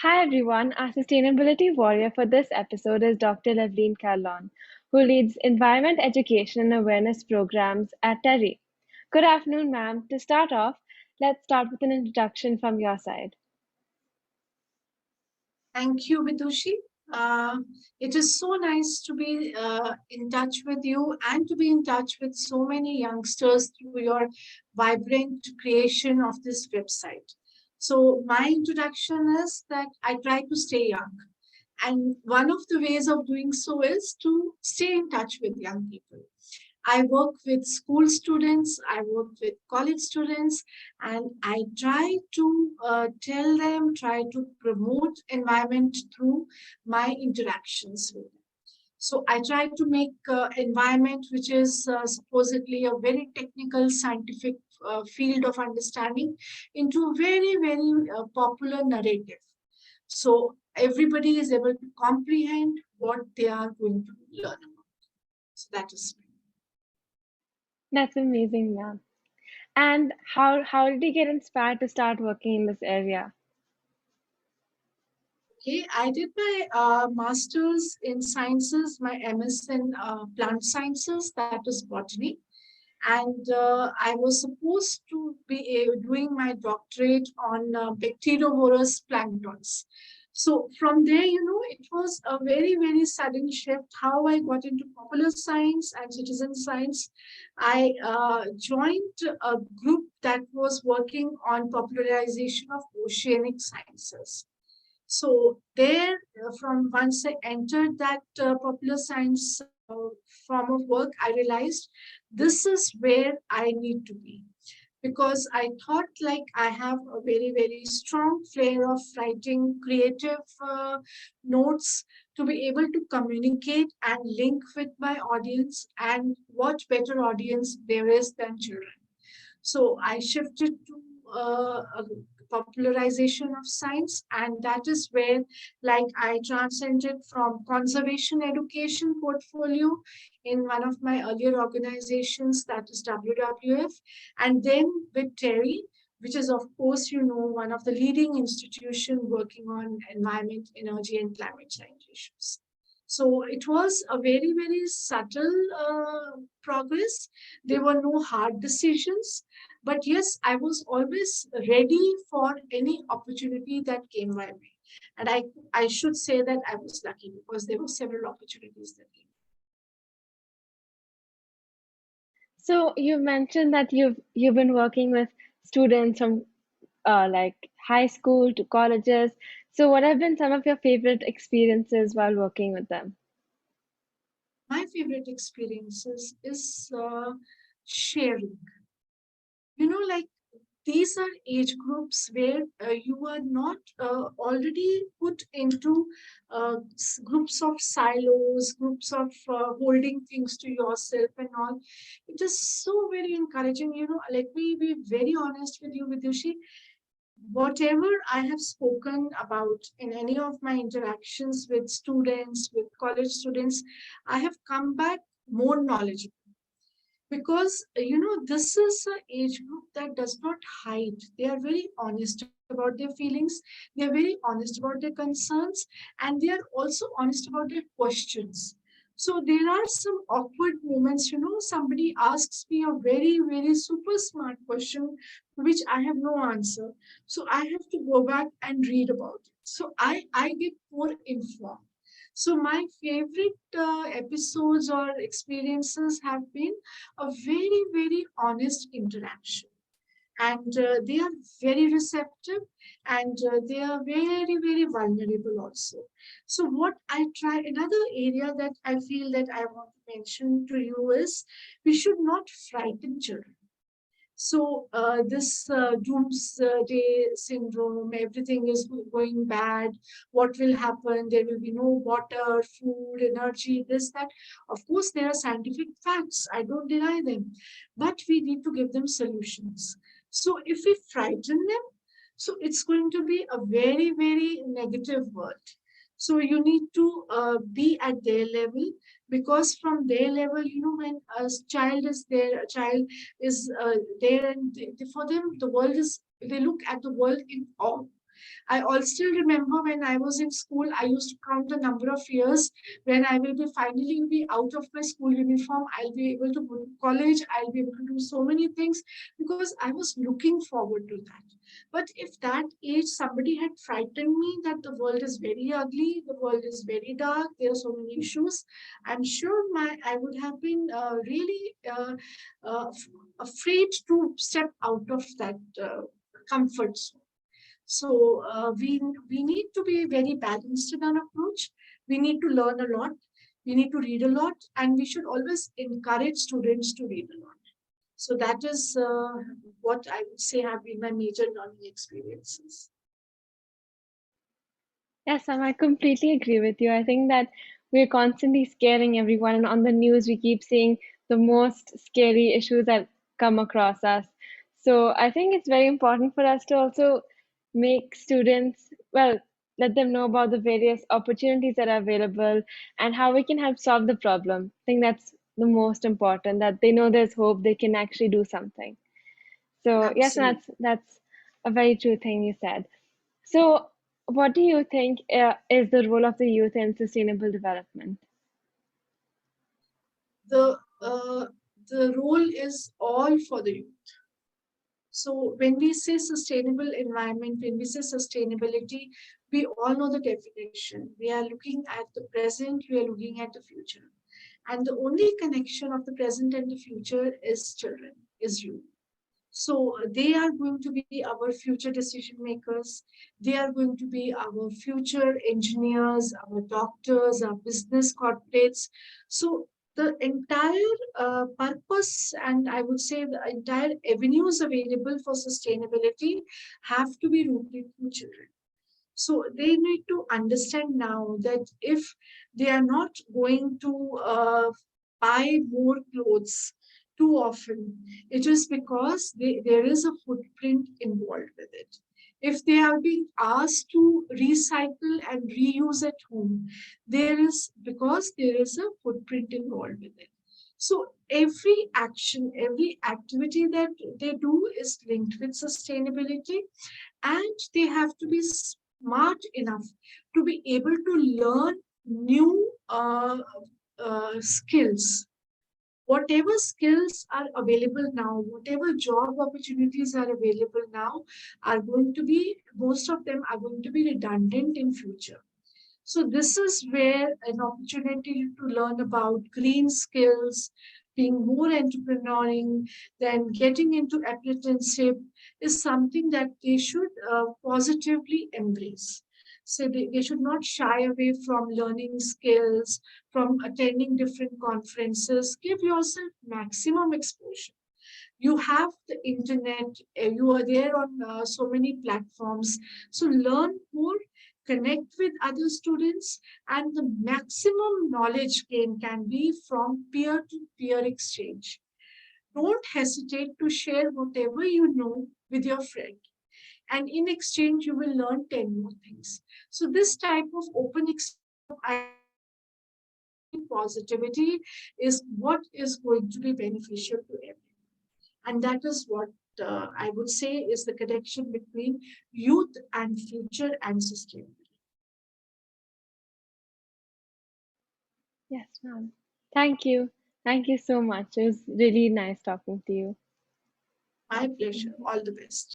Hi everyone, our sustainability warrior for this episode is Dr. Livleen Kahlon, who leads environment education and awareness programs at TERI. Good afternoon, ma'am. To start off, let's start with an introduction from your side. Thank you, Vidushi. Uh, it is so nice to be in touch with you and to be in touch with so many youngsters through your vibrant creation of this website. So, my introduction is that I try to stay young. And one of the ways of doing so is to stay in touch with young people. I work with school students, I work with college students, and I try to tell them, try to promote environment through my interactions with them. So I try to make environment, which is supposedly a very technical, scientific field of understanding, into a very, very popular narrative. So everybody is able to comprehend what they are going to learn about. So that is me. That's amazing, ma'am. And how did you get inspired to start working in this area? Okay, I did my master's in sciences, my MS in plant sciences, that is botany. And I was supposed to be doing my doctorate on bacteriovorous planktons. So from there, it was a very, very sudden shift how I got into popular science and citizen science. I joined a group that was working on popularization of oceanic sciences. So there, from once I entered that popular science form of work, I realized this is where I need to be because I thought like I have a very, very strong flair of writing creative notes to be able to communicate and link with my audience. And what better audience there is than children? So I shifted to a popularization of science, and that is where, like, I transcended from conservation education portfolio in one of my earlier organizations, that is WWF, and then with Terry, which is, of course, one of the leading institution working on environment, energy, and climate change issues. So it was a very, very subtle progress. There were no hard decisions. But yes, I was always ready for any opportunity that came my way. And I should say that I was lucky because there were several opportunities that came. So you mentioned that you've been working with students from like high school to colleges. So what have been some of your favorite experiences while working with them? My favorite experiences is sharing. Like these are age groups where you are not already put into groups of silos, groups of holding things to yourself and all. It is so very encouraging. Let me be very honest with you, Vidushi. Whatever I have spoken about in any of my interactions with students, with college students, I have come back more knowledgeable because this is an age group that does not hide. They are very honest about their feelings, they are very honest about their concerns, and they are also honest about their questions. So there are some awkward moments. Somebody asks me a very, very super smart question to which I have no answer, so I have to go back and read about it, so I get more informed. So my favorite episodes or experiences have been a very, very honest interaction. And they are very receptive, and they are very, very vulnerable also. So, what I try, another area that I feel that I want to mention to you is we should not frighten children. So this doomsday syndrome, everything is going bad. What will happen? There will be no water, food, energy, this, that. Of course, there are scientific facts. I don't deny them, but we need to give them solutions. So if we frighten them, so it's going to be a very, very negative world. So you need to be at their level, because from their level, when a child is there, a child is there, and for them, the world is, they look at the world in awe. I also still remember when I was in school, I used to count the number of years when I will be finally be out of my school uniform. I'll be able to go to college. I'll be able to do so many things because I was looking forward to that. But if that age somebody had frightened me that the world is very ugly, the world is very dark, there are so many issues, I'm sure I would have been really afraid to step out of that comfort zone. So we need to be very balanced in our approach. We need to learn a lot. We need to read a lot, and we should always encourage students to read a lot. So that is what I would say have been my major learning experiences. Yes, Sam, I completely agree with you. I think that we're constantly scaring everyone, and on the news, we keep seeing the most scary issues that come across us. So I think it's very important for us to also make students, well, let them know about the various opportunities that are available and how we can help solve the problem. I think that's the most important, that they know there's hope, they can actually do something. So yes, Absolutely. that's a very true thing you said. So, what do you think is the role of the youth in sustainable development? The the role is all for the youth. So when we say sustainable environment, when we say sustainability, we all know the definition. We are looking at the present, we are looking at the future. And the only connection of the present and the future is children, is youth. So they are going to be our future decision makers. They are going to be our future engineers, our doctors, our business corporates. So the entire purpose and I would say the entire avenues available for sustainability have to be rooted in children. So they need to understand now that if they are not going to buy more clothes too often, it is because there is a footprint involved with it. If they are being asked to recycle and reuse at home, there is because there is a footprint involved with it. So every action, every activity that they do is linked with sustainability, and they have to be smart enough to be able to learn new skills. Whatever skills are available now, whatever job opportunities are available now, are going to be, most of them are going to be redundant in future. So this is where an opportunity to learn about green skills, being more entrepreneuring, then getting into apprenticeship is something that they should positively embrace. So they should not shy away from learning skills, from attending different conferences. Give yourself maximum exposure. You have the internet, you are there on so many platforms. So learn more, connect with other students, and the maximum knowledge gain can be from peer to peer exchange. Don't hesitate to share whatever you know with your friend, and in exchange you will learn 10 more things. So this type of open exchange of ideas, sharing positivity is what is going to be beneficial to everyone. And that is what I would say is the connection between youth and future and sustainability. Yes, ma'am. Thank you. Thank you so much. It was really nice talking to you. My pleasure. All the best.